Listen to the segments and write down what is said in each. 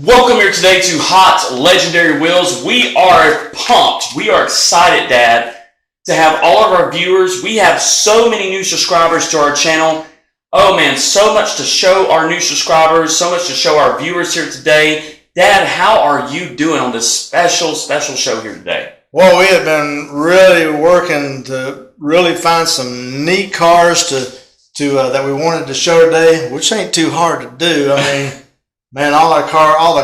Welcome here today to Hot Legendary Wheels. We are pumped. We are excited, Dad, to have all of our viewers. We have so many new subscribers to our channel. Oh man, so much to show our new subscribers, so much to show our viewers here today. Dad, how are you doing on this special show here today? Well, we have been really working to really find some neat cars that we wanted to show today, which ain't too hard to do. I mean, man, all the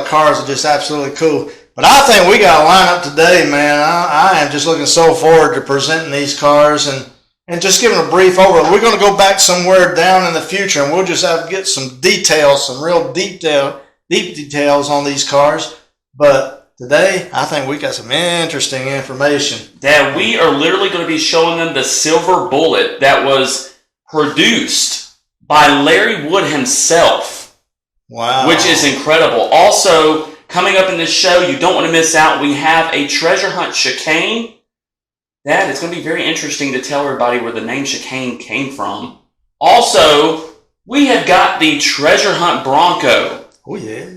cars are just absolutely cool. But I think we got a lineup today, man. I am just looking so forward to presenting these cars and just giving a brief overview. We're going to go back somewhere down in the future, and we'll just have to get some details, some real deep details on these cars. But today, I think we got some interesting information. Dad, we are literally going to be showing them the Silver Bullet that was produced by Larry Wood himself. Wow. Which is incredible. Also, coming up in this show, you don't want to miss out, we have a treasure hunt chicane. Dad, it's going to be very interesting to tell everybody where the name chicane came from. Also, we have got the treasure hunt Bronco. Oh, yeah.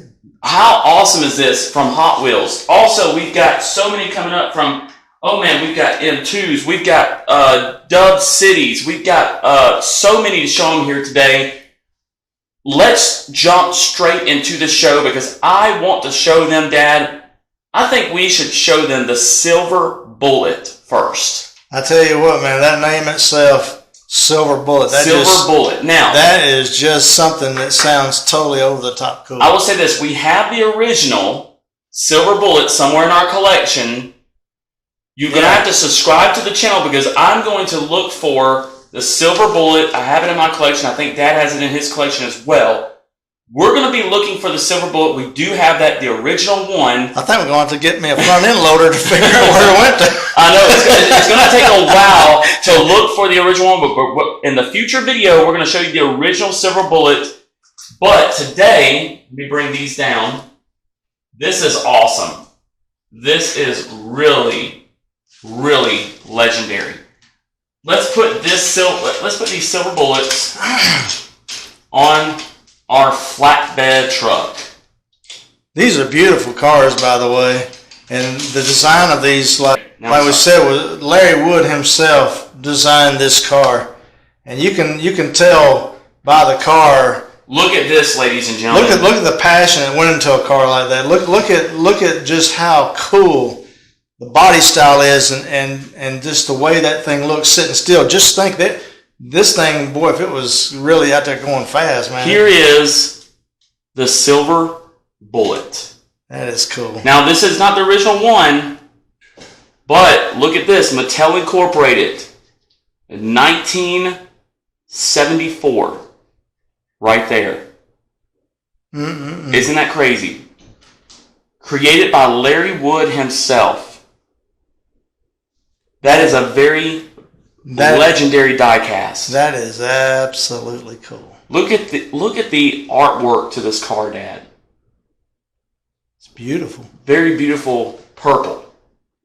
How awesome is this from Hot Wheels? Also, we've got so many coming up from, oh man, we've got M2s, we've got Dub Cities, we've got so many to show them here today. Let's jump straight into the show because I want to show them, Dad. I think we should show them the Silver Bullet first. I tell you what, man, that name itself, Silver Bullet. Bullet. Now, that is just something that sounds totally over the top cool. I will say this. We have the original Silver Bullet somewhere in our collection. You're going to have to subscribe to the channel because I'm going to look for the Silver Bullet. I have it in my collection. I think Dad has it in his collection as well. We're going to be looking for the Silver Bullet. We do have that, the original one. I think we're going to have to get me a front end loader to figure out where it went to. I know. It's going to take a while to look for the original one, but in the future video, we're going to show you the original Silver Bullet. But today, let me bring these down. This is awesome. This is really, really legendary. Let's put these Silver Bullets on our flatbed truck. These are beautiful cars, by the way, and the design of these, like we said, was Larry Wood himself designed this car, and you can tell by the car. Look at this, ladies and gentlemen. Look at the passion that went into a car like that. Look at just how cool the body style is and just the way that thing looks sitting still. Just think that this thing, boy, if it was really out there going fast, man. Here is the Silver Bullet. That is cool. Now, this is not the original one, but look at this. Mattel Incorporated. 1974. Right there. Isn't that crazy? Created by Larry Wood himself. That is a very legendary die-cast. That is absolutely cool. Look at the artwork to this car, Dad. It's beautiful. Very beautiful purple.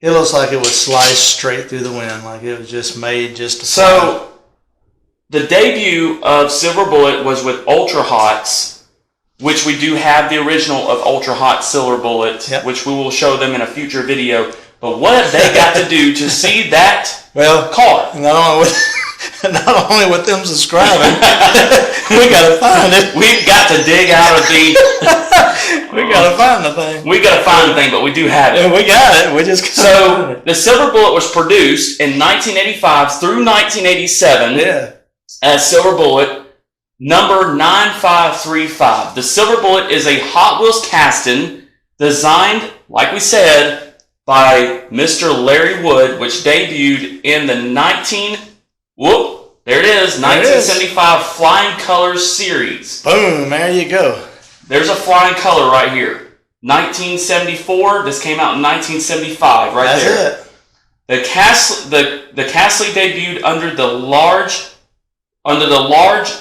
It looks like it was sliced straight through the wind, like it was just made just to So, the debut of Silver Bullet was with Ultra Hots, which we do have the original of Ultra Hot Silver Bullet, which we will show them in a future video. But what have they got to do to see that car? Not only with them subscribing, we got to find it. We've got to dig out of the... we got to find the thing. We got to find the thing, but we do have it. Yeah, we got it. We just So, the Silver Bullet was produced in 1985 through 1987 as Silver Bullet, number 9535. The Silver Bullet is a Hot Wheels casting designed, like we said, by Mr. Larry Wood, which debuted in the 1975 Flying Colors series. Boom, there you go. There's a flying color right here. 1974, this came out in 1975, right there. That's it. The Castley debuted under the large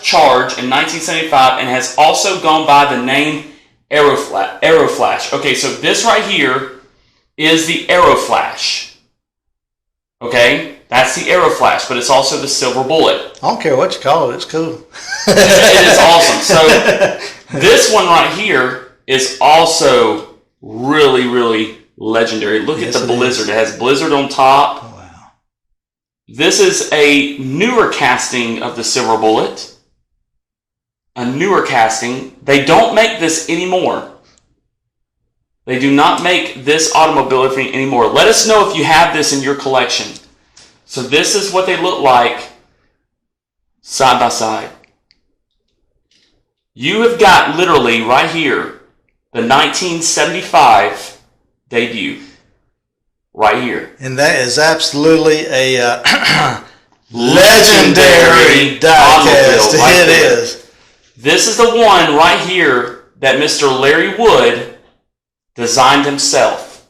charge in 1975 and has also gone by the name Aeroflash. Okay, so this right here is the Aeroflash. Okay? That's the Aeroflash, but it's also the Silver Bullet. I don't care what you call it, it's cool. It is awesome. So, this one right here is also really, really legendary. Look at the Blizzard. It has Blizzard on top. Oh, wow. This is a newer casting of the Silver Bullet. A newer casting. They don't make this anymore. They do not make this automobile anymore. Let us know if you have this in your collection. So this is what they look like side by side. You have got literally right here the 1975 debut. Right here. And that is absolutely a legendary diecast. Right it there. is. This is the one right here that Mr. Larry Wood designed himself.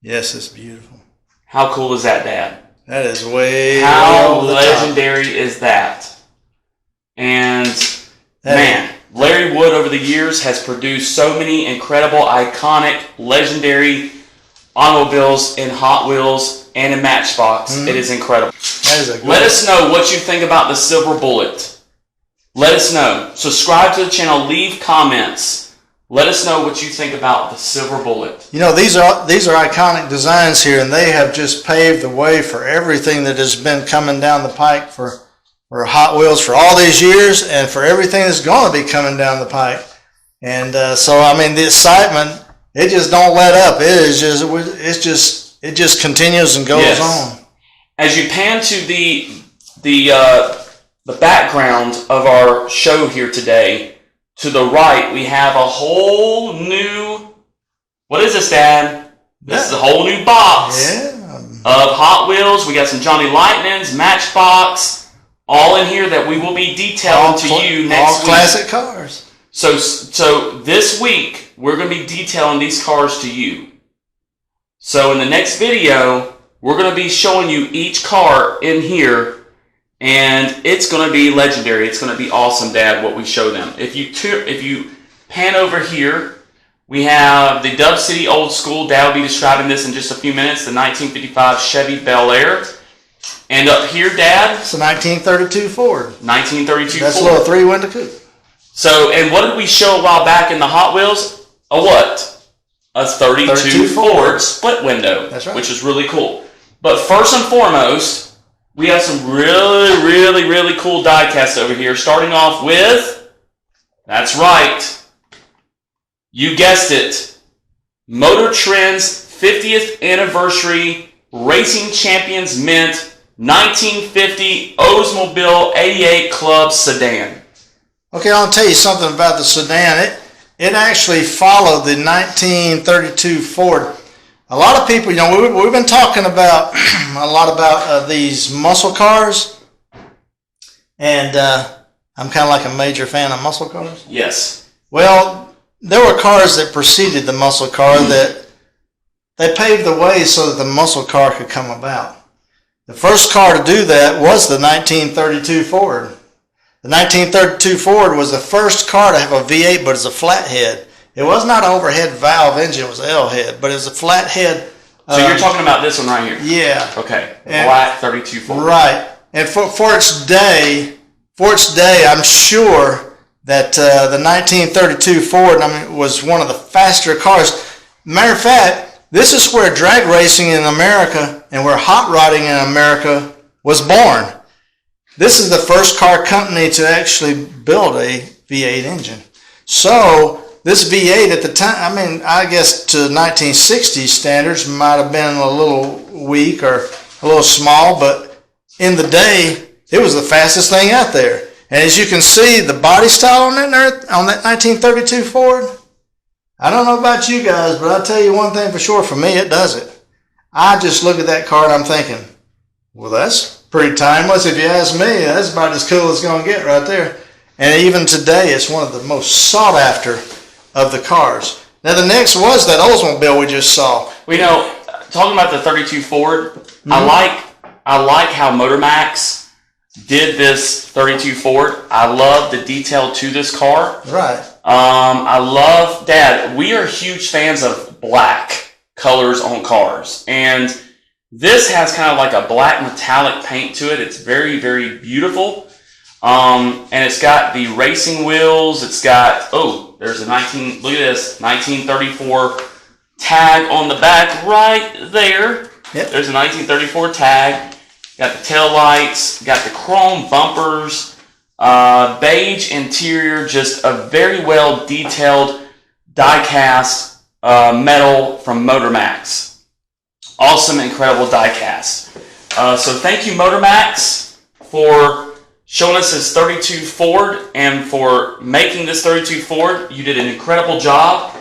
Yes, it's beautiful. How cool is that, Dad? That is way How over the legendary top. is that? And man, Larry Wood over the years has produced so many incredible, iconic, legendary automobiles in Hot Wheels and in Matchbox. It is incredible. That is a good Let us know what you think about the Silver Bullet. Let us know. Subscribe to the channel. Leave comments. Let us know what you think about the Silver Bullet. You know, these are iconic designs here, and they have just paved the way for everything that has been coming down the pike for Hot Wheels for all these years, and for everything that's going to be coming down the pike. And so, I mean, the excitement, it just don't let up. It just continues and goes on. As you pan to the background of our show here today, to the right, we have a whole new, what is this, Dad? This is a whole new box of Hot Wheels. We got some Johnny Lightnings, Matchbox, all in here that we will be detailing to you next week. All classic cars. So this week, we're going to be detailing these cars to you. So in the next video, we're going to be showing you each car in here. And it's going to be legendary. It's going to be awesome, Dad, what we show them. If you pan over here, we have the Dove City Old School. Dad will be describing this in just a few minutes. The 1955 Chevy Bel Air. And up here, Dad. It's a 1932 Ford. 1932 That's Ford. a little three-window coupe. So, and what did we show a while back in the Hot Wheels? A what? A 32 Ford split window. That's right. Which is really cool. But first and foremost, we have some really, really, really cool die-casts over here. Starting off with, that's right, you guessed it, Motor Trend's 50th Anniversary Racing Champions Mint 1950 Oldsmobile 88 Club Sedan. Okay, I'll tell you something about the sedan. It actually followed the 1932 Ford. A lot of people, you know, we've been talking about a lot about these muscle cars, and I'm kind of like a major fan of muscle cars. Yes. Well, there were cars that preceded the muscle car that they paved the way so that the muscle car could come about. The first car to do that was the 1932 Ford. The 1932 Ford was the first car to have a V8, but it's a flathead. It was not an overhead valve engine, it was an L-head, but it was a flat head. So you're talking about this one right here? Yeah. Okay. Black 32 Ford. Right. And for its day, I'm sure that the 1932 Ford, was one of the faster cars. Matter of fact, this is where drag racing in America and where hot rodding in America was born. This is the first car company to actually build a V8 engine. So this V8 at the time, I guess to 1960 standards might have been a little weak or a little small, but in the day, it was the fastest thing out there. And as you can see, the body style on that 1932 Ford, I don't know about you guys, but I'll tell you one thing for sure, for me, it does it. I just look at that car and I'm thinking, well, that's pretty timeless. If you ask me, that's about as cool as it's going to get right there. And even today, it's one of the most sought after of the cars. Now, the next was that Oldsmobile we just saw. We know, talking about the 32 Ford, I like how MotorMax did this 32 Ford. I love the detail to this car. Right. I love, Dad, we are huge fans of black colors on cars. And this has kind of like a black metallic paint to it. It's very, very beautiful. And it's got the racing wheels. It's got, there's a look at this, 1934 tag on the back right there. Yep. There's a 1934 tag. Got the tail lights, got the chrome bumpers, beige interior, just a very well detailed die-cast metal from MotorMax. Awesome, incredible die-cast. So thank you, MotorMax, for showing us this 32 Ford and for making this 32 Ford. You did an incredible job.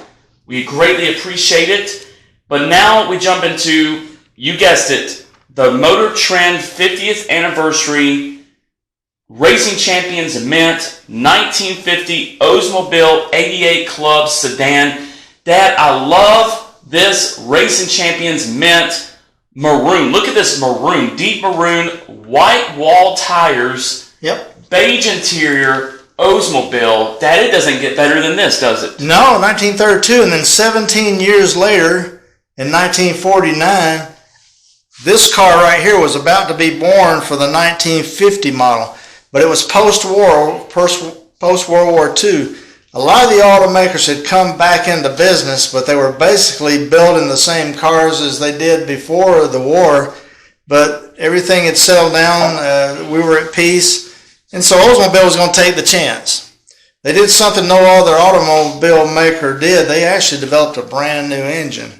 We greatly appreciate it. But now we jump into, you guessed it, the Motor Trend 50th Anniversary Racing Champions Mint 1950 Oldsmobile 88 Club Sedan. Dad, I love this Racing Champions Mint maroon. Look at this maroon, deep maroon, white wall tires, Yep. beige interior, Oldsmobile. Dad, it doesn't get better than this, does it? No, 1932, and then 17 years later, in 1949, this car right here was about to be born for the 1950 model, but it was post-World War II. A lot of the automakers had come back into business, but they were basically building the same cars as they did before the war, but everything had settled down. We were at peace, and so Oldsmobile was going to take the chance. They did something no other automobile maker did. They actually developed a brand new engine.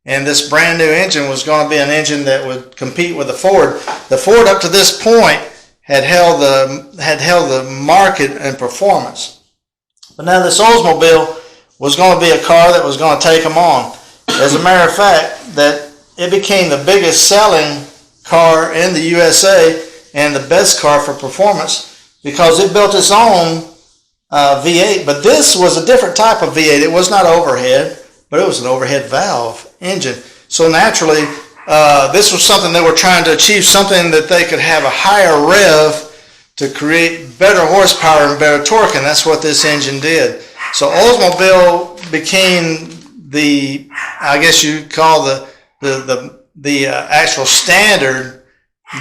And this brand new engine was going to be an engine that would compete with the Ford. The Ford up to this point had held the market and performance. But now this Oldsmobile was going to be a car that was going to take them on. As a matter of fact, that it became the biggest selling car in the USA and the best car for performance because it built its own V8. But this was a different type of V8. It was not overhead, but it was an overhead valve engine. So naturally, this was something they were trying to achieve, something that they could have a higher rev to create better horsepower and better torque, and that's what this engine did. So Oldsmobile became the, I guess you'd call the actual standard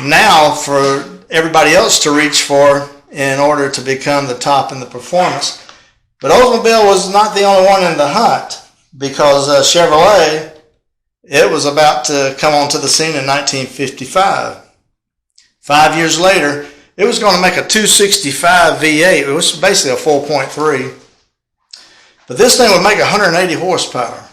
now for everybody else to reach for in order to become the top in the performance. But Oldsmobile was not the only one in the hunt, because Chevrolet, it was about to come onto the scene in 1955. 5 years later, it was going to make a 265 V8. It was basically a 4.3. But this thing would make 180 horsepower.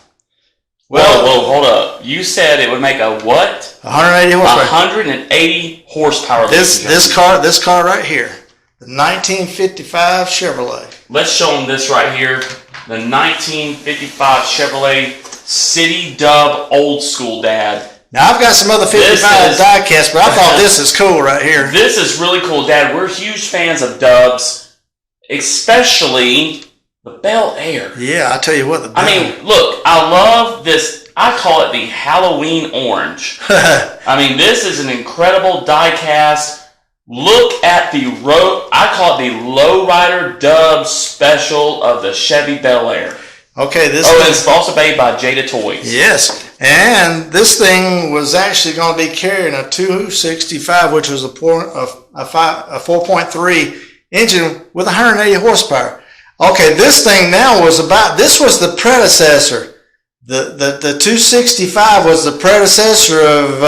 Whoa, hold up. You said it would make a what? 180 horsepower. 180 horsepower. This car right here, the 1955 Chevrolet. Let's show them this right here. The 1955 Chevrolet City Dub Old School, Dad. Now, I've got some other 55 diecast, but I thought this is cool right here. This is really cool, Dad. We're huge fans of Dubs, especially the Bel Air. Yeah, I tell you what. I mean, look, I love this. I call it the Halloween orange. I mean, this is an incredible diecast. Look at the I call it the Lowrider Dub Special of the Chevy Bel Air. Okay, it's also made by Jada Toys. Yes, and this thing was actually going to be carrying a 265, which was a 4.3 engine with 180 horsepower. Okay, this thing now this was the predecessor. The 265 was the predecessor of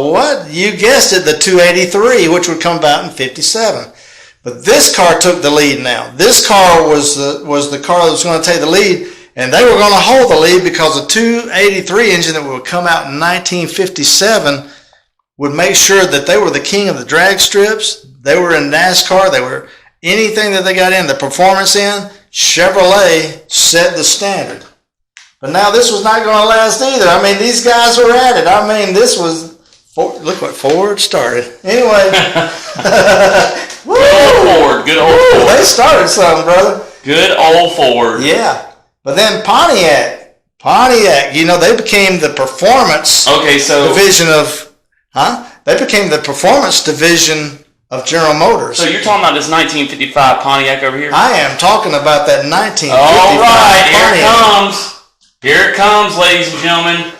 what? You guessed it, the 283, which would come about in 57. But this car took the lead now. This car was the car that was going to take the lead. And they were going to hold the lead because the 283 engine that would come out in 1957 would make sure that they were the king of the drag strips. They were in NASCAR. They were anything that they got in, the performance in, Chevrolet set the standard. But now this was not going to last either. I mean, these guys were at it. I mean, this was, look what Ford started. Anyway. Good old Ford. Good old Ford. They started something, brother. Good old Ford. Yeah. But then Pontiac, they became the performance division of, They became the performance division of General Motors. So you're talking about this 1955 Pontiac over here? I am talking about that 1955 All right, Pontiac. Here it comes, ladies and gentlemen.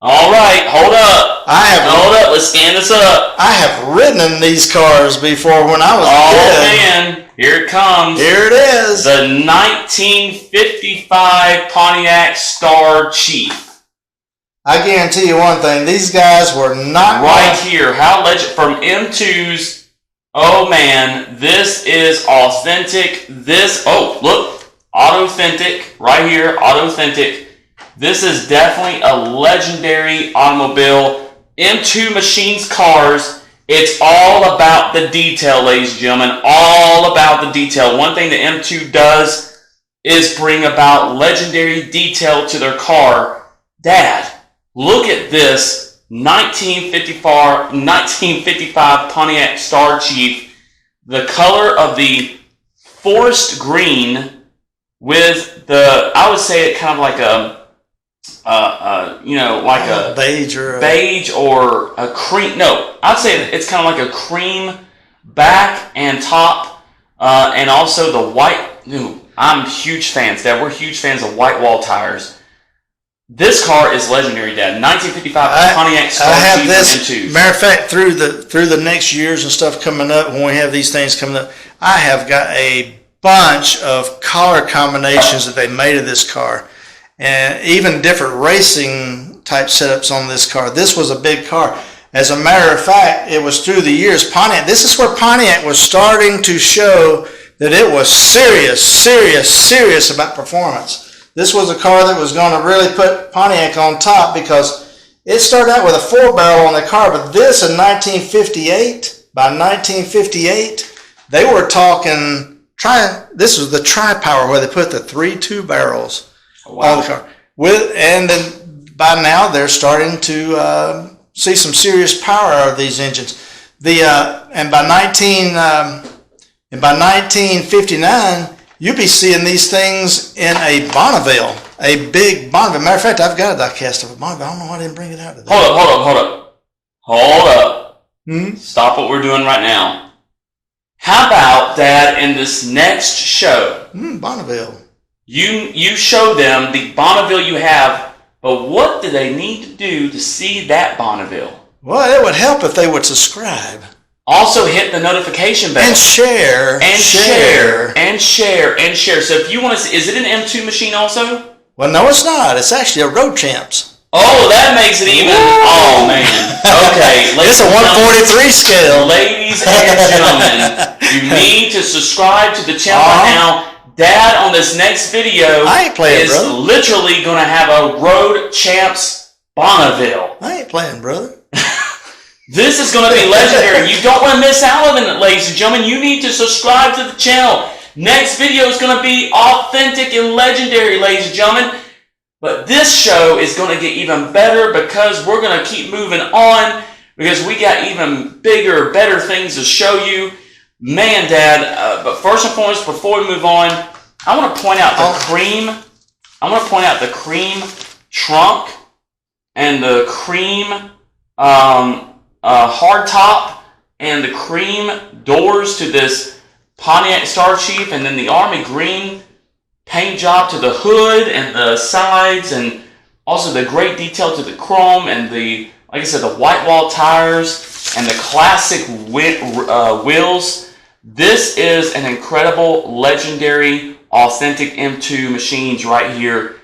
All right, hold up. Hold up. Let's scan this up. I have ridden in these cars before when I was a kid. Man, here it comes. Here it is. The 1955 Pontiac Star Chief. I guarantee you one thing. These guys were not right here. How legend from M2's. Oh man, this is authentic. Look, authentic right here. Authentic. This is definitely a legendary automobile. M2 Machines cars. It's all about the detail, ladies and gentlemen. All about the detail. One thing that M2 does is bring about legendary detail to their car. Dad, look at this 1955 Pontiac Star Chief. The color of the forest green with the, I would say it kind of like a beige or a cream. No, I'd say it's kind of like a cream back and top, and also the white. I'm huge fans, Dad. We're huge fans of white wall tires. This car is legendary, Dad. 1955 Pontiac Star Chief. I have this. Matter of fact, through the next years and stuff coming up, when we have these things coming up, I have got a bunch of color combinations that they made of this car. And even different racing type setups on this car. This was a big car. As a matter of fact, it was through the years, Pontiac, this is where Pontiac was starting to show that it was serious about performance. This was a car that was going to really put Pontiac on top because it started out with a 4-barrel on the car, but this in 1958, by 1958, they were talking, this was the Tri-Power where they put the 3 2-barrels. Wow. On the car. And then by now they're starting to see some serious power out of these engines. And by 1959, you'll be seeing these things in a Bonneville, a big Bonneville. Matter of fact, I've got a die-cast of a Bonneville. I don't know why I didn't bring it out today. Hold up. Stop what we're doing right now. How about, Dad, in this next show? Bonneville. You show them the Bonneville you have, but what do they need to do to see that Bonneville? Well, it would help if they would subscribe. Also hit the notification bell. And share. So if you want to see, is it an M2 machine also? Well, no, it's not. It's actually a Road Champs. Oh, that makes it even. Oh, man. Okay. It's a 143 scale. Ladies and gentlemen, you need to subscribe to the channel right now. Dad, on this next video, is literally going to have a Road Champs Bonneville. I ain't playing, brother. This is going to be legendary. You don't want to miss out on it, ladies and gentlemen. You need to subscribe to the channel. Next video is going to be authentic and legendary, ladies and gentlemen. But this show is going to get even better because we're going to keep moving on because we got even bigger, better things to show you. Man, Dad, but first and foremost, before we move on, I want to point out the cream. I want to point out the cream trunk and the cream hard top and the cream doors to this Pontiac Star Chief, and then the army green paint job to the hood and the sides, and also the great detail to the chrome and the, like I said, the white wall tires and the classic wheels. This is an incredible, legendary, authentic M2 machines right here.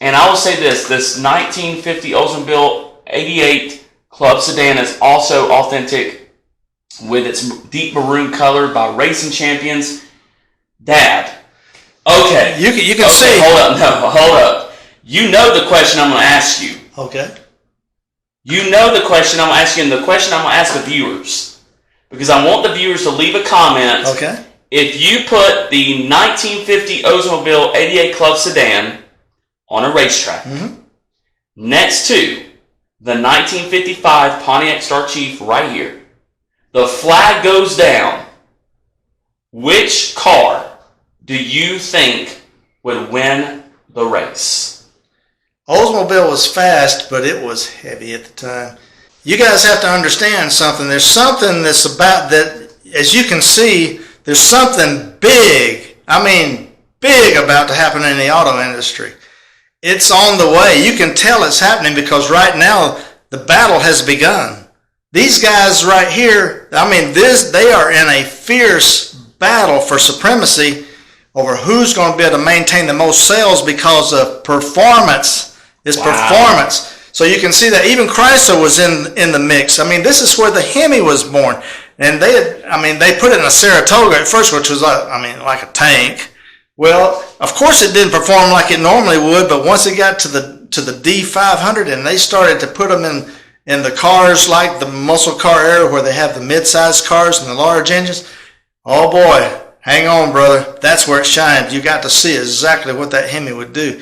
And I will say this 1950 Oldsmobile 88 Club sedan is also authentic with its deep maroon color by Racing Champions. Dad, okay. You can see. Hold up. You know the question I'm going to ask you. Okay. You know the question I'm going to ask you, and the question I'm going to ask the viewers. Because I want the viewers to leave a comment. Okay. If you put the 1950 Oldsmobile 88 Club sedan on a racetrack next to the 1955 Pontiac Star Chief right here, the flag goes down, which car do you think would win the race? Oldsmobile was fast, but it was heavy at the time. You guys have to understand something. There's something that's about that, as you can see, there's something big, big about to happen in the auto industry. it's on the way. You can tell it's happening because right now the battle has begun. These guys right here, I mean, they are in a fierce battle for supremacy over who's going to be able to maintain the most sales because of performance. It's performance. So you can see that even Chrysler was in the mix. I mean, this is where the Hemi was born. And they put it in a Saratoga at first, which was like a tank. Well, of course it didn't perform like it normally would, but once it got to the D500 and they started to put them in the cars like the muscle car era where they have the mid-sized cars and the large engines, oh boy, hang on, brother. That's where it shined. You got to see exactly what that Hemi would do.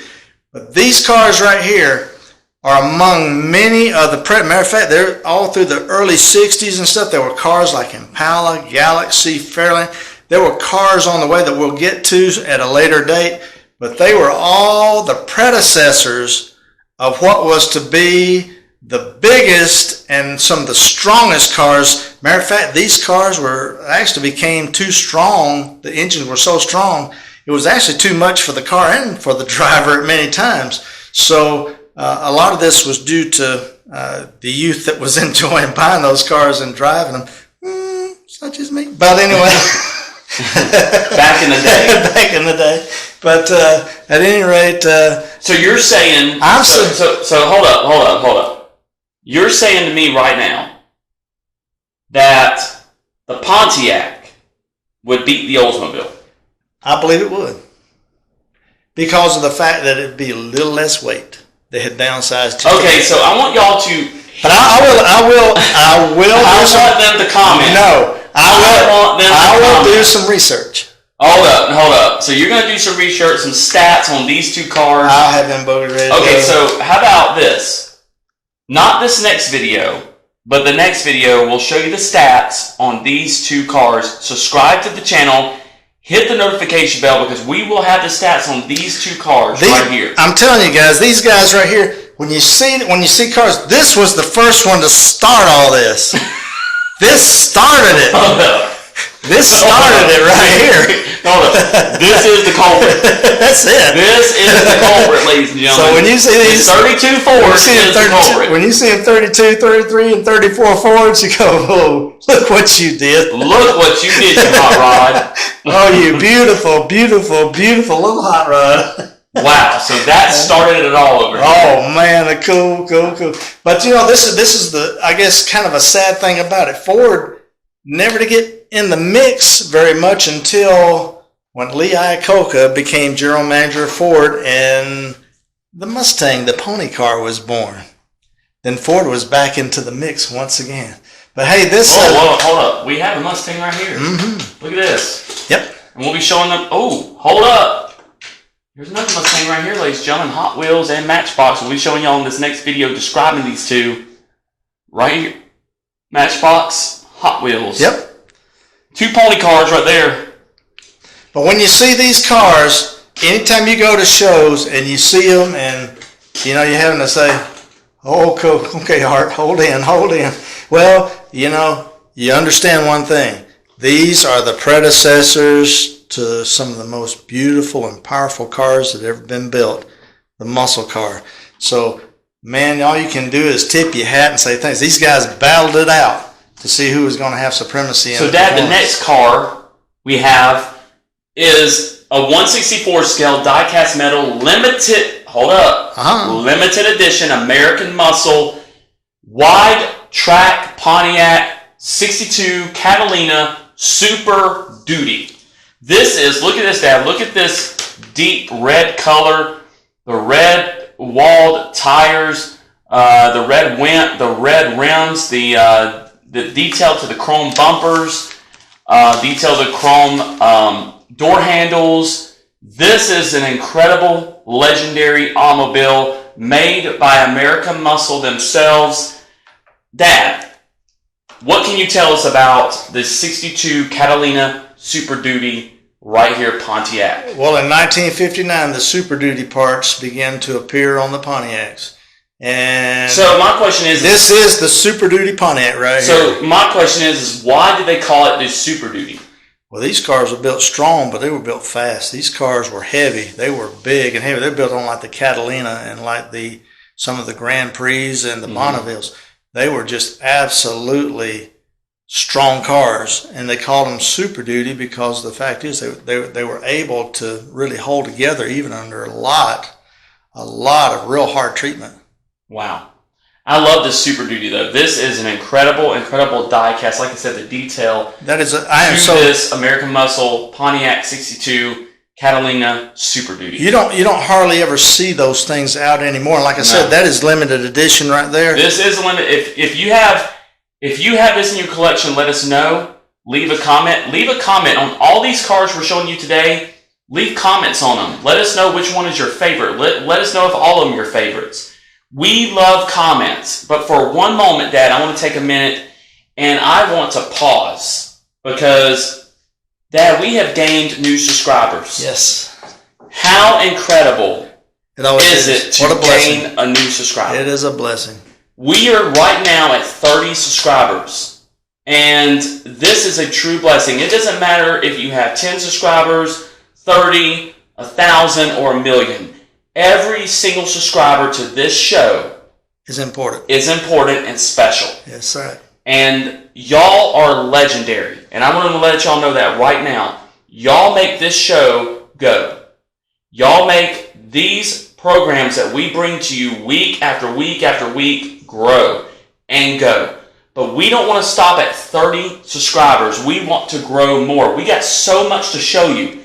But these cars right here are among many of the, matter of fact, they're all through the early 60s and stuff. There were cars like Impala, Galaxy, Fairlane. There were cars on the way that we'll get to at a later date, but they were all the predecessors of what was to be the biggest and some of the strongest cars. Matter of fact, these cars actually became too strong. The engines were so strong, it was actually too much for the car and for the driver at many times. So a lot of this was due to the youth that was enjoying buying those cars and driving them, such as me. But anyway. Back in the day. But at any rate, so you're saying so hold up. You're saying to me right now that the Pontiac would beat the Oldsmobile. I believe it would, because of the fact that it'd be a little less weight. They had downsized. Okay, so I want y'all to. But I will. I want them to comment. No. I will do some research. Hold up. So you're going to do some research, some stats on these two cars. I'll have them both ready. Okay, so how about this? Not this next video, but the next video will show you the stats on these two cars. Subscribe to the channel. Hit the notification bell because we will have the stats on these two cars right here. I'm telling you guys, these guys right here, when you see cars, this was the first one to start all this. This started it. This started it right here. Hold up. This is the culprit. That's it. This is the culprit, ladies and gentlemen. So when you see these 32 Fords is the culprit. When you see them 32, 33, and 34 Fords, you go, oh, look what you did. Look what you did, you hot rod. Oh, you beautiful, beautiful, beautiful little hot rod. Wow, so that started it all over here. Oh man, cool. But this is the, I guess, kind of a sad thing about it. Ford never to get in the mix very much until when Lee Iacocca became general manager of Ford and the Mustang, the pony car, was born. Then Ford was back into the mix once again. But hey, this... hold up. We have a Mustang right here. Mm-hmm. Look at this. Yep. And we'll be showing them... Oh, hold up. There's another Mustang right here, ladies and gentlemen. Hot Wheels and Matchbox. We'll be showing y'all in this next video describing these two. Right here. Matchbox, Hot Wheels. Yep. Two pony cars right there. But when you see these cars, anytime you go to shows and you see them and, you're having to say, oh, cool. Okay, Art, hold in. Well, you understand one thing. These are the predecessors to some of the most beautiful and powerful cars that have ever been built, the muscle car. So, man, all you can do is tip your hat and say thanks. These guys battled it out to see who was going to have supremacy. So, Dad, the next car we have is a 1/64 scale die-cast metal limited, limited edition American Muscle wide track Pontiac 62 Catalina Super Duty. This is, look at this, Dad. Look at this deep red color, the red walled tires, the red rims, the detail to the chrome bumpers, detail to chrome door handles. This is an incredible, legendary automobile made by American Muscle themselves. Dad, what can you tell us about the 62 Catalina Super Duty right here, Pontiac? Well, in 1959, the Super Duty parts began to appear on the Pontiacs. And so my question is... This is the Super Duty Pontiac right here. So my question is why did they call it the Super Duty? Well, these cars were built strong, but they were built fast. These cars were heavy. They were big and heavy. They're built on like the Catalina and like some of the Grand Prix and the Bonnevilles. They were just absolutely strong cars, and they called them Super Duty because the fact is they were able to really hold together even under a lot of real hard treatment. Wow. I love this Super Duty though. This is an incredible die cast. Like I said, the detail this American Muscle Pontiac 62 Catalina Super Duty. You don't hardly ever see those things out anymore. Like I said, that is limited edition right there. This is limited. If you have this in your collection, let us know. Leave a comment. Leave a comment on all these cars we're showing you today. Leave comments on them. Let us know which one is your favorite. Let us know if all of them are your favorites. We love comments, but for one moment, Dad, I want to take a minute and I want to pause because, Dad, we have gained new subscribers. Yes. How incredible is it to gain a new subscriber? It is a blessing. We are right now at 30 subscribers, and this is a true blessing. It doesn't matter if you have 10 subscribers, 30, 1,000, or 1,000,000. Every single subscriber to this show is important. And special. Yes, sir. And y'all are legendary. And I want to let y'all know that right now. Y'all make this show go. Y'all make these programs that we bring to you week after week after week grow and go. But we don't want to stop at 30 subscribers. We want to grow more. We got so much to show you.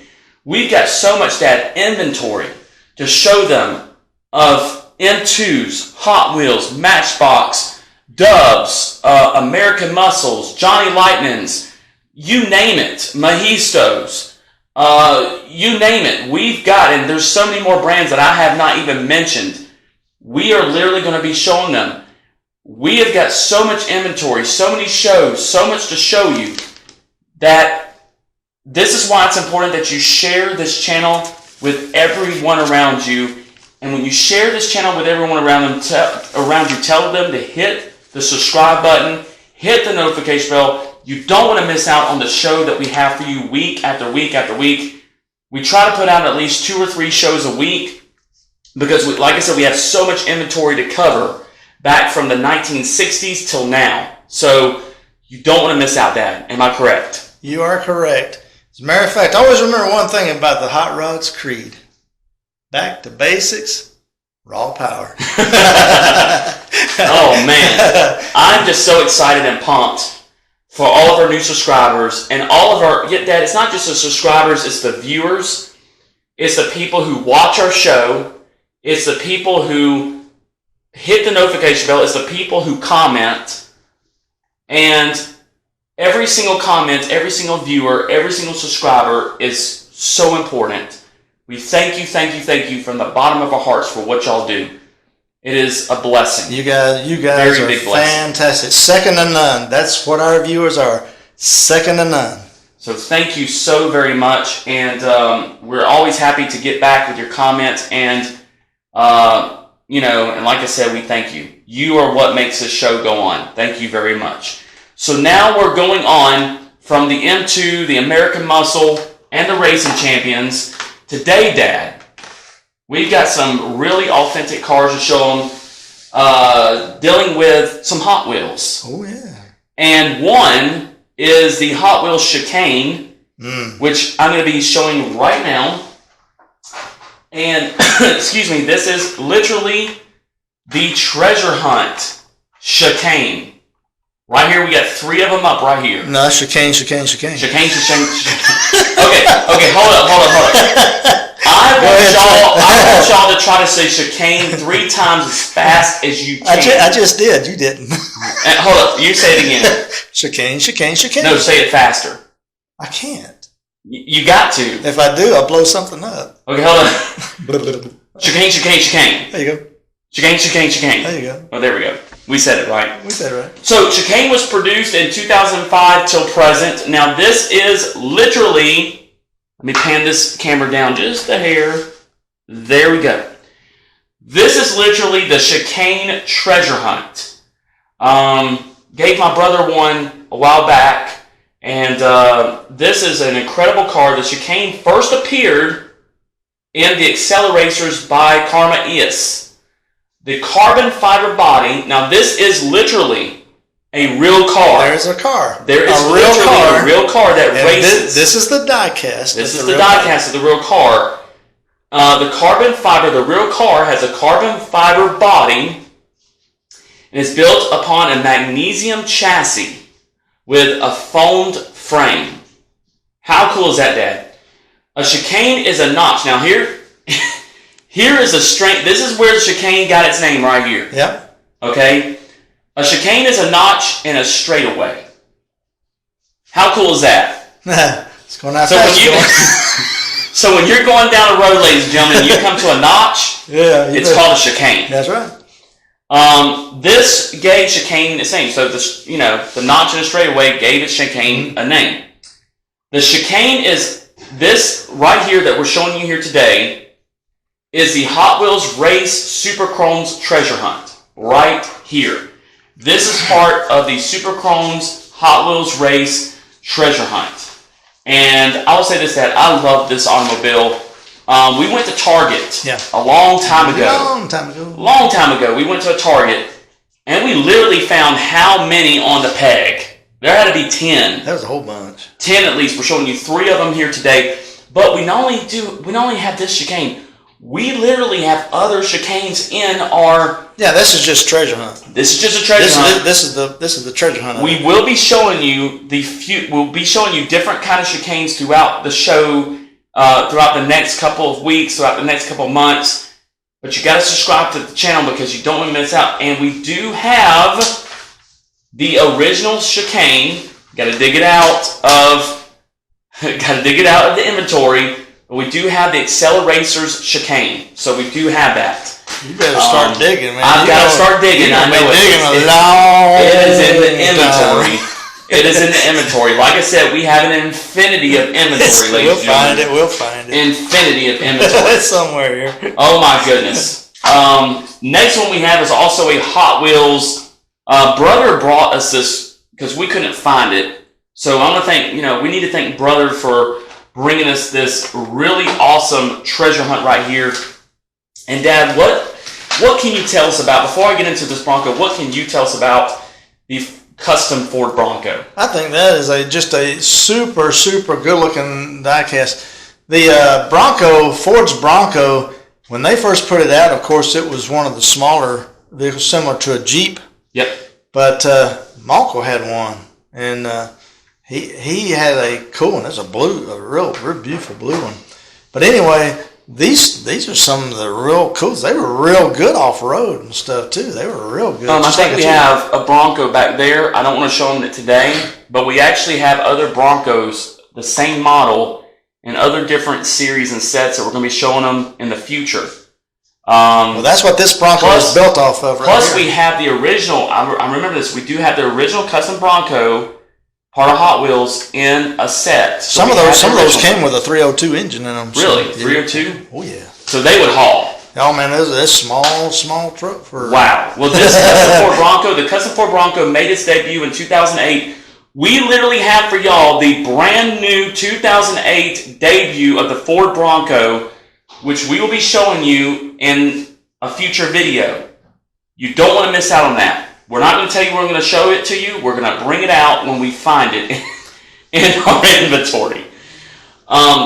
We've got so much, Dad, inventory to show them of M2s, Hot Wheels, Matchbox, Dubs, American Muscles, Johnny Lightnings, you name it, Mahistos, you name it. We've got, and there's so many more brands that I have not even mentioned. We are literally going to be showing them. We have got so much inventory, so many shows, so much to show you that this is why it's important that you share this channel with everyone around you. And when you share this channel with everyone around you, tell them to hit the subscribe button, hit the notification bell. You don't want to miss out on the show that we have for you week after week after week. We try to put out at least 2 or 3 shows a week because, like I said, we have so much inventory to cover back from the 1960s till now. So you don't want to miss out, Dad. Am I correct? You are correct. As a matter of fact, always remember one thing about the Hot Rods Creed. Back to basics, raw power. Oh, man. I'm just so excited and pumped for all of our new subscribers and all of our, Dad, it's not just the subscribers, it's the viewers. It's the people who watch our show. It's the people who hit the notification bell. It's the people who comment. And every single comment, every single viewer, every single subscriber is so important. We thank you from the bottom of our hearts for what y'all do. It is a blessing. You guys are fantastic. Second to none. That's what our viewers are. Second to none. So thank you so very much. And we're always happy to get back with your comments. And, and like I said, we thank you. You are what makes this show go on. Thank you very much. So now we're going on from the M2, the American Muscle, and the Racing Champions. Today, Dad, we've got some really authentic cars to show them, dealing with some Hot Wheels. Oh, yeah. And one is the Hot Wheels Chicane, which I'm going to be showing right now. And, excuse me, this is literally the treasure hunt Chicane. Right here, we got 3 of them up right here. No, Chicane. Okay, hold up. I want y'all to try to say Chicane 3 times as fast as you can. I just did. You didn't. Hold up. You say it again. Chicane. No, say it faster. I can't. You got to. If I do, I'll blow something up. Okay, hold on. Chicane. There you go. Chicane. There you go. Oh, there we go. We said it right. We said it right. So Chicane was produced in 2005 till present. Now this is literally, let me pan this camera down just a hair. There we go. This is literally the Chicane treasure hunt. Gave my brother one a while back, And this is an incredible car. The Chicane first appeared in the Accelerators by Karma ES. The carbon fiber body. Now this is literally a real car. There's a car. There is a real car that races. This is the diecast. This is the diecast of the real car. The carbon fiber, the real car has a carbon fiber body and is built upon a magnesium chassis with a foamed frame. How cool is that, Dad? A chicane is a notch. Now here is a strength. This is where the chicane got its name right here. Yep. Okay? A chicane is a notch in a straightaway. How cool is that? It's going out So when you're going down the road, ladies and gentlemen, you come to a notch, it's called a chicane. That's right. This gave chicane its name. So the notch in a straightaway gave its chicane a name. The chicane is this right here that we're showing you here today is the Hot Wheels Race Super Chromes Treasure Hunt. Right here. This is part of the Super Chromes Hot Wheels Race Treasure Hunt. And I will say this, that I love this automobile. We went to Target a long time ago. We went to a Target, and we literally found how many on the peg. There had to be 10. That was a whole bunch. 10 at least. We're showing you 3 of them here today. But we not only have this chicane, we literally have other chicanes in our... Yeah, this is just treasure hunt. This is just a treasure hunt. This is the treasure hunt. We will be showing you we'll be showing you different kind of chicanes throughout the show, throughout the next couple of weeks, throughout the next couple of months. But you got to subscribe to the channel because you don't want to miss out. And we do have the original chicane. Got to dig it out of the inventory. But we do have the Accelerators chicane, so we do have that. You better start digging, man. I've got to start digging. I know it is in the inventory. It is in the inventory. Like I said, we have an infinity of inventory, ladies and gentlemen. We'll find it. Infinity of inventory. It's somewhere here. Oh my goodness. Next one we have is also a Hot Wheels. Brother brought us this because we couldn't find it. So I'm gonna thank we need to thank Brother for bringing us this really awesome treasure hunt right here. And Dad, what can you tell us about, before I get into this Bronco, what can you tell us about the custom Ford Bronco? I think that is just a super, super good looking diecast. The Ford's Bronco, when they first put it out, of course, it was one of the smaller vehicles, similar to a Jeep. Yep. But Malco had one, and he had a cool one. It's a real beautiful blue one. But anyway, these are some of the real cool. They were real good off road and stuff too. They were real good. I think we have a Bronco back there. I don't want to show them it today, but we actually have other Broncos, the same model, and other different series and sets that we're going to be showing them in the future. Well, that's what this Bronco is built off of. Plus, we have the original. I remember this. We do have the original custom Bronco, part of Hot Wheels, in a set. So some of those came with a 302 engine in them. Really, 302? Oh yeah. So they would haul. Oh man, that's small truck for. Wow. Well, this custom Ford Bronco, the custom Ford Bronco made its debut in 2008. We literally have for y'all the brand new 2008 debut of the Ford Bronco, which we will be showing you in a future video. You don't want to miss out on that. We're not going to tell you we're going to show it to you. We're going to bring it out when we find it in our inventory.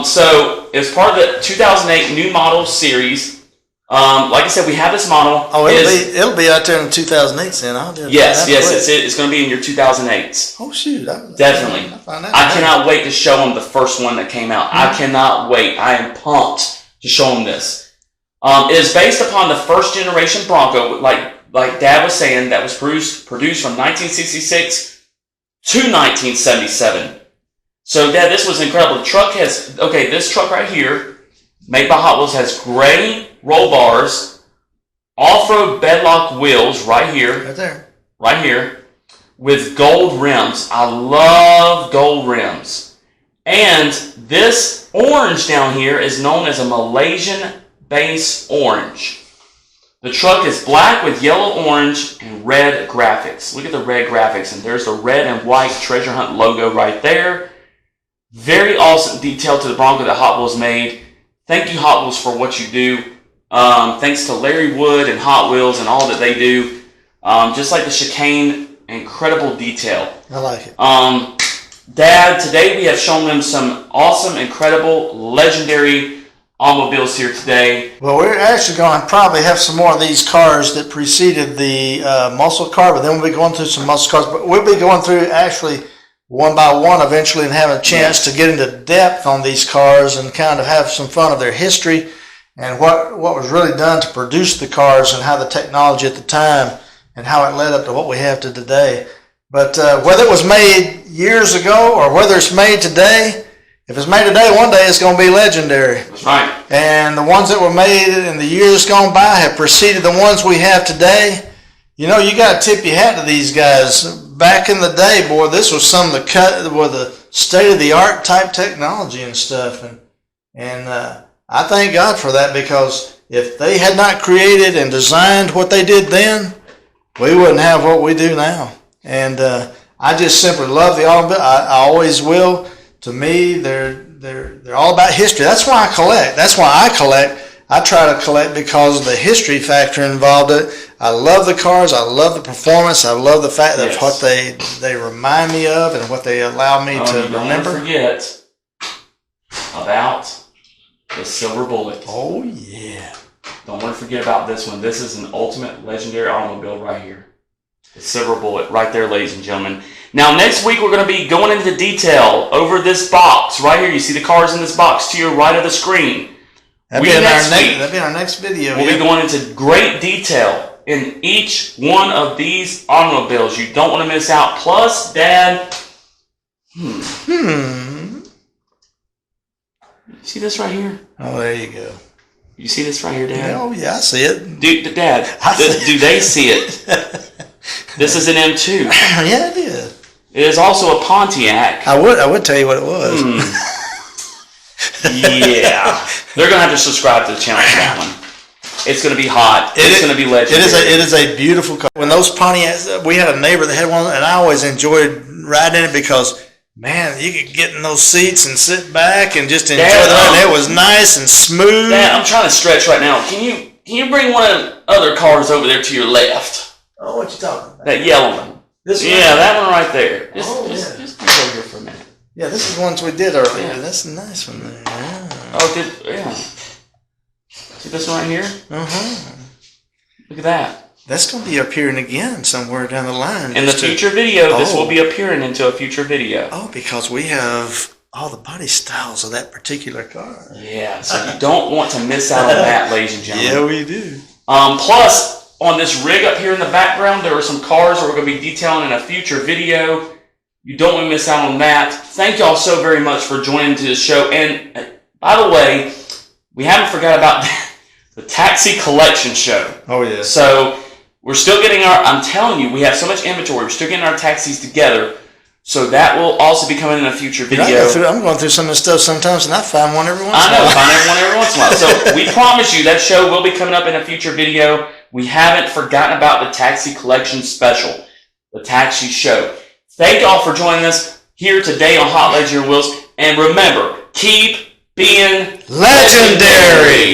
So, as part of the 2008 new model series, like I said, we have this model. Oh, it'll be out there in the 2008s then. Yes, it's going to be in your 2008s. Oh, shoot. Definitely. I cannot wait to show them the first one that came out. I cannot wait. I am pumped to show them this. It is based upon the first generation Bronco, like Dad was saying, that was produced from 1966 to 1977. So Dad, this was incredible. The truck has, this truck right here, made by Hot Wheels, has gray roll bars, off-road bedlock wheels right here, with gold rims. I love gold rims. And this orange down here is known as a Malaysian base orange. The truck is black with yellow, orange, and red graphics. Look at the red graphics, and there's the red and white Treasure Hunt logo right there. Very awesome detail to the Bronco that Hot Wheels made. Thank you, Hot Wheels, for what you do. Thanks to Larry Wood and Hot Wheels and all that they do. Just like the Chicane, incredible detail. I like it. Dad, today we have shown them some awesome, incredible, legendary automobiles here today. Well, we're actually going to probably have some more of these cars that preceded the muscle car, but then we'll be going through some muscle cars. But we'll be going through actually one by one eventually and having a chance to get into depth on these cars and kind of have some fun of their history and what was really done to produce the cars and how the technology at the time and how it led up to what we have to today. But whether it was made years ago or whether it's made today, if it's made today, one day it's going to be legendary. That's right. And the ones that were made in the years gone by have preceded the ones we have today. You know, you got to tip your hat to these guys. Back in the day, boy, this was some of the state-of-the-art type technology and stuff. And I thank God for that, because if they had not created and designed what they did then, we wouldn't have what we do now. And I just simply love the automobile. I always will. To me, they're all about history. That's why I collect. I try to collect because of the history factor involved in it. I love the cars. I love the performance. I love the fact that what they remind me of and what they allow me to remember. Don't forget about the Silver Bullet. Oh, yeah. Don't want to forget about this one. This is an ultimate legendary automobile right here. The Silver Bullet right there, ladies and gentlemen. Now, next week, we're going to be going into detail over this box. Right here, you see the cars in this box to your right of the screen. That'll be our next video. We'll be going into great detail in each one of these automobiles. You don't want to miss out. Plus, Dad... See this right here? Oh, there you go. You see this right here, Dad? Oh, yeah, I see it. Dad, do they see it? This is an M2. Yeah, it is. It is also a Pontiac. I would tell you what it was. Yeah. They're going to have to subscribe to the channel for that one. It's going to be hot. It's going to be legendary. It is a beautiful car. When those Pontiacs, we had a neighbor that had one, and I always enjoyed riding in it because, man, you could get in those seats and sit back and just enjoy the ride. It was nice and smooth. Dad, I'm trying to stretch right now. Can you bring one of the other cars over there to your left? Oh, what you talking about? That yellow one. This one? Yeah, that one right there. Just bring it over here for a minute. Yeah, this is ones we did earlier. Yeah. That's a nice one there. Yeah. Yeah. See this one right here? Uh-huh. Look at that. That's going to be appearing again somewhere down the line. In the future video, this will be appearing into a future video. Oh, because we have all the body styles of that particular car. Yeah, so you don't want to miss out on that, ladies and gentlemen. Yeah, we do. Plus, on this rig up here in the background, there are some cars that we're going to be detailing in a future video. You don't want to miss out on that. Thank y'all so very much for joining to the show. And by the way, we haven't forgot about the Taxi Collection Show. Oh, yeah. So we're still getting I'm telling you, we have so much inventory. We're still getting our taxis together. So that will also be coming in a future video. I'm going through some of this stuff sometimes, and I find one every once in a while. I know, find everyone every once in a while. So we promise you that show will be coming up in a future video. We haven't forgotten about the Taxi Collection Special, the Taxi Show. Thank y'all for joining us here today on Hot Legendary Wheels. And remember, keep being legendary.